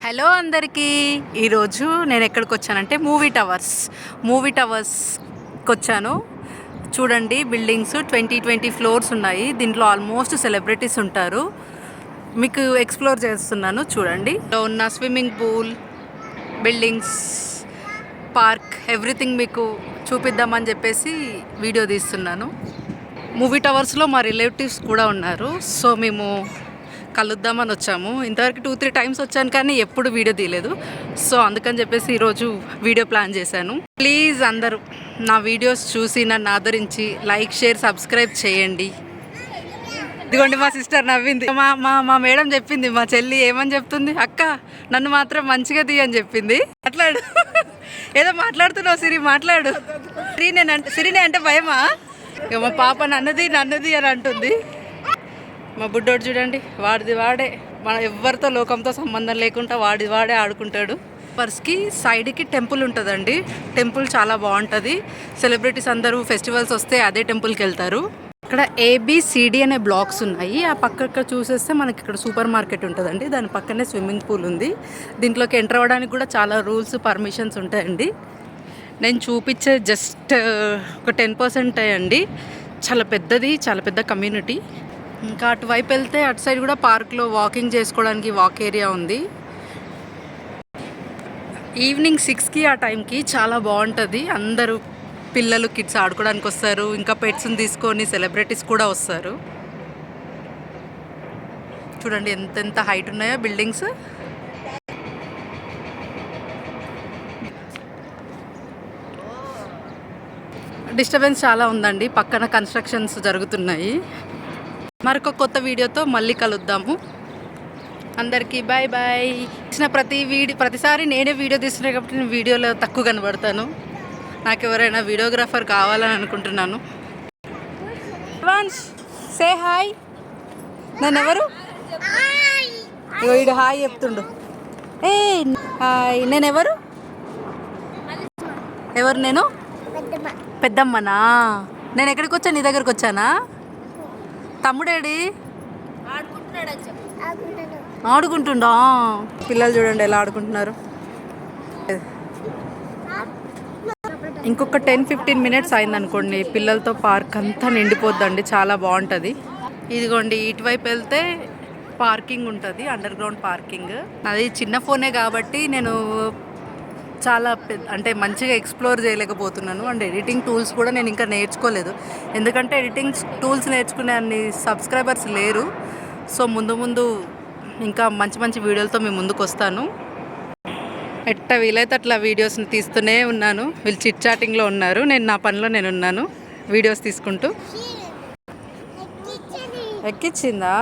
Hello అందరికీ. ఈరోజు నేను ఎక్కడికి వచ్చానంటే మూవీ టవర్స్కి వచ్చాను. చూడండి, బిల్డింగ్స్ 20 ఫ్లోర్స్ ఉన్నాయి. దీంట్లో ఆల్మోస్ట్ సెలబ్రిటీస్ ఉంటారు. మీకు ఎక్స్ప్లోర్ చేస్తున్నాను. చూడండి, ఉన్న swimming pool, buildings, park, everything మీకు చూపిద్దామని చెప్పేసి వీడియో తీస్తున్నాను. మూవీ టవర్స్లో మా రిలేటివ్స్ కూడా ఉన్నారు. సో మేము కలుద్దామని వచ్చాము. ఇంతవరకు 2-3 టైమ్స్ వచ్చాను, కానీ ఎప్పుడు వీడియో తీయలేదు. సో అందుకని చెప్పేసి ఈరోజు వీడియో ప్లాన్ చేశాను. ప్లీజ్ అందరూ నా వీడియోస్ చూసి నన్ను ఆదరించి లైక్, షేర్, సబ్స్క్రైబ్ చేయండి. ఇదిగోండి, మా సిస్టర్ నవ్వింది. మా మా మా మేడం చెప్పింది, మా చెల్లి ఏమని చెప్తుంది, అక్క నన్ను మాత్రం మంచిగా తీయని చెప్పింది. మాట్లాడు, ఏదో మాట్లాడుతున్నావు సిరి, మాట్లాడు. సిరినే అంటే భయమా? ఇక మా పాప నన్నది అని అంటుంది. మా బుడ్డోడు చూడండి, వాడే మన ఎవరితో లోకంతో సంబంధం లేకుండా వాడే ఆడుకుంటాడు. పర్స్కి సైడ్కి టెంపుల్ ఉంటుందండి. టెంపుల్ చాలా బాగుంటుంది. సెలబ్రిటీస్ అందరూ ఫెస్టివల్స్ వస్తే అదే టెంపుల్కి వెళ్తారు. ఇక్కడ ABCD అనే బ్లాక్స్ ఉన్నాయి. ఆ పక్క చూసేస్తే మనకి ఇక్కడ సూపర్ మార్కెట్ ఉంటుందండి. దాని పక్కనే స్విమ్మింగ్ పూల్ ఉంది. దీంట్లోకి ఎంటర్ అవ్వడానికి కూడా చాలా రూల్స్, పర్మిషన్స్ ఉంటాయండి. నేను చూపించే జస్ట్ ఒక 10% అండి. చాలా పెద్ద కమ్యూనిటీ. ఇంకా అటువైపు వెళ్తే అటు సైడ్ కూడా పార్క్లో వాకింగ్ చేసుకోవడానికి వాక్ ఏరియా ఉంది. ఈవినింగ్ 6కి ఆ టైంకి చాలా బాగుంటుంది. అందరూ పిల్లలు, కిడ్స్ ఆడుకోవడానికి వస్తారు. ఇంకా పెట్స్ని తీసుకొని సెలబ్రిటీస్ కూడా వస్తారు. చూడండి ఎంత హైట్ ఉన్నాయో బిల్డింగ్స్. డిస్టర్బెన్స్ చాలా ఉందండి, పక్కన కన్స్ట్రక్షన్స్ జరుగుతున్నాయి. మరొక కొత్త వీడియోతో మళ్ళీ కలుద్దాము. అందరికీ బాయ్ బాయ్. ఇచ్చిన ప్రతిసారి నేనే వీడియో తీస్తున్నాను కాబట్టి నేను వీడియోలో తక్కువ కనబడతాను. నాకు ఎవరైనా వీడియోగ్రాఫర్ కావాలని అనుకుంటున్నాను. Say hi. నన్ను ఎవరు వీడు హాయ్ చెప్తుండు. ఏ హాయ్. ఎవరు నేను పెద్దమ్మనా? నేను ఎక్కడికి వచ్చాను? నీ దగ్గరకు వచ్చానా? తమ్ముడేడి? ఆడుకుంటుండా? పిల్లలు చూడండి ఎలా ఆడుకుంటున్నారు. ఇంకొక 10-15 మినిట్స్ అయిందనుకోండి, పిల్లలతో పార్క్ అంతా నిండిపోద్దండి. చాలా బాగుంటుంది. ఇదిగోండి, ఇటువైపు వెళ్తే పార్కింగ్ ఉంటుంది, అండర్ గ్రౌండ్ పార్కింగ్. అది చిన్న ఫోనే కాబట్టి నేను చాలా అంటే మంచిగా ఎక్స్ప్లోర్ చేయలేకపోతున్నాను. అండ్ ఎడిటింగ్ టూల్స్ కూడా నేను ఇంకా నేర్చుకోలేదు. ఎందుకంటే ఎడిటింగ్ టూల్స్ నేర్చుకునే అన్ని సబ్స్క్రైబర్స్ లేరు. సో ముందు ఇంకా మంచి వీడియోలతో మేము ముందుకు వస్తాను. ఎట్ట వీలైతే అట్లా వీడియోస్ని తీస్తూనే ఉన్నాను. వీళ్ళు చిట్ చాటింగ్లో ఉన్నారు, నేను నా పనిలో నేను ఉన్నాను వీడియోస్ తీసుకుంటూ. ఎక్కించిందా?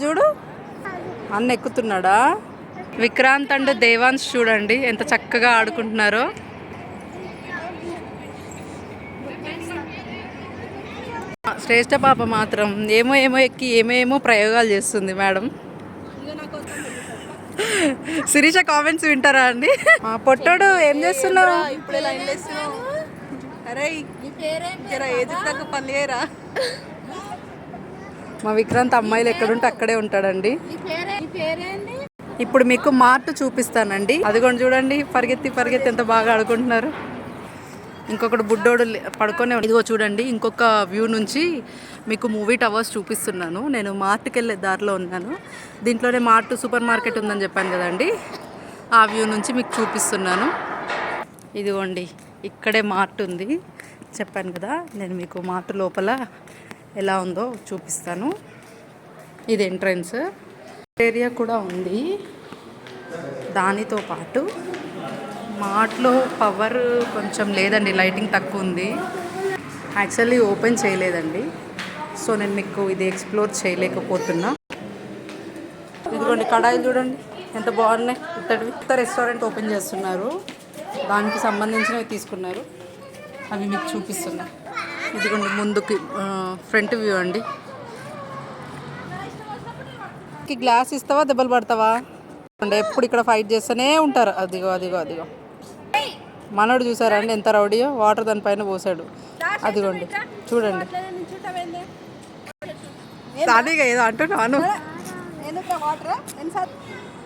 చూడు, అన్న ఎక్కుతున్నాడా? విక్రాంత్ అండ్ దేవాన్స్ చూడండి ఎంత చక్కగా ఆడుకుంటున్నారో. శ్రేష్ఠ పాప మాత్రం ఏమో ఎక్కి ఏమేమో ప్రయోగాలు చేస్తుంది మేడం. శిరీష కామెంట్స్ వింటారా అండి? పొట్టోడు ఏం చేస్తున్నావు? మా విక్రాంత్ అమ్మాయిలు ఎక్కడుంటే అక్కడే ఉంటాడండి. ఇప్పుడు మీకు మార్ట్ చూపిస్తానండి. అదిగోండి చూడండి, పరిగెత్తి ఎంత బాగా ఆడుకుంటున్నారు. ఇంకొకటి బుడ్డోడు పడుకొని. ఇదిగో చూడండి, ఇంకొక వ్యూ నుంచి మీకు మూవీ టవర్స్ చూపిస్తున్నాను. నేను మార్ట్కి వెళ్ళే దారిలో ఉన్నాను. దీంట్లోనే సూపర్ మార్కెట్ ఉందని చెప్పాను కదండి, ఆ వ్యూ నుంచి మీకు చూపిస్తున్నాను. ఇదిగోండి, ఇక్కడే మార్ట్ ఉంది చెప్పాను కదా. నేను మీకు మార్ట్ లోపల ఎలా ఉందో చూపిస్తాను. ఇది ఎంట్రన్స్ ఏరియా కూడా ఉంది. దానితో పాటు మార్ట్లో పవర్ కొంచెం లేదండి, లైటింగ్ తక్కువ ఉంది. యాక్చువల్లీ ఓపెన్ చేయలేదండి, సో నేను మీకు ఇది ఎక్స్ప్లోర్ చేయలేకపోతున్నా. ఇదిగోండి కడాయిలు చూడండి ఎంత బాగున్నాయి. కొత్త రెస్టారెంట్ ఓపెన్ చేస్తున్నారు, దానికి సంబంధించినవి తీసుకున్నారు, అవి మీకు చూపిస్తున్నా. ఇదిగోండి ముందుకి ఫ్రంట్ వ్యూ అండి. గ్లాస్ ఇస్తావా, దెబ్బలు పడతావా? ఎప్పుడు ఇక్కడ ఫైట్ చేస్తూనే ఉంటారు. అదిగో మనోడు చూసారా అండి ఎంత రౌడీయో? వాటర్ దానిపైన పోసాడు. అదిగోండి చూడండి. అదేగా ఏదో అంటున్నాను.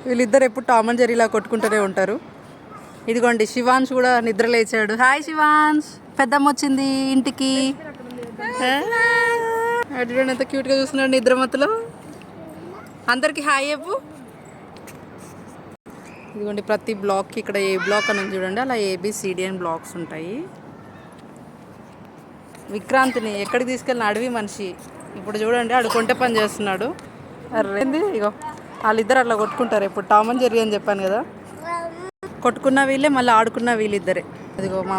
వీళ్ళిద్దరు ఎప్పుడు టామ్ అండ్ జెర్రీలా కొట్టుకుంటూనే ఉంటారు. ఇదిగోండి శివాంశ్ కూడా నిద్ర లేచాడు. హాయ్ శివాంశ్, పెద్దమ్మ వచ్చింది ఇంటికి. చూడండి ఎంత క్యూట్గా చూస్తున్నాడు నిద్ర మత్తులో. అందరికి హాయ్ చెప్పు. ఇదిగోండి ప్రతి బ్లాక్కి ఇక్కడ ఏ బ్లాక్ అని చూడండి, అలా ABCDN బ్లాక్స్ ఉంటాయి. విక్రాంత్ని ఎక్కడికి తీసుకెళ్ళిన అడవి మనిషి ఇప్పుడు చూడండి ఆడు కొంటె పని చేస్తున్నాడు. అరేంది ఇగో వాళ్ళిద్దరు అట్లా కొట్టుకుంటారు. ఇప్పుడు టామ్ అండ్ జెర్రీ అని చెప్పాను కదా, కొట్టుకున్న వీళ్ళే మళ్ళీ ఆడుకున్న వీళ్ళిద్దరే. అదిగో మా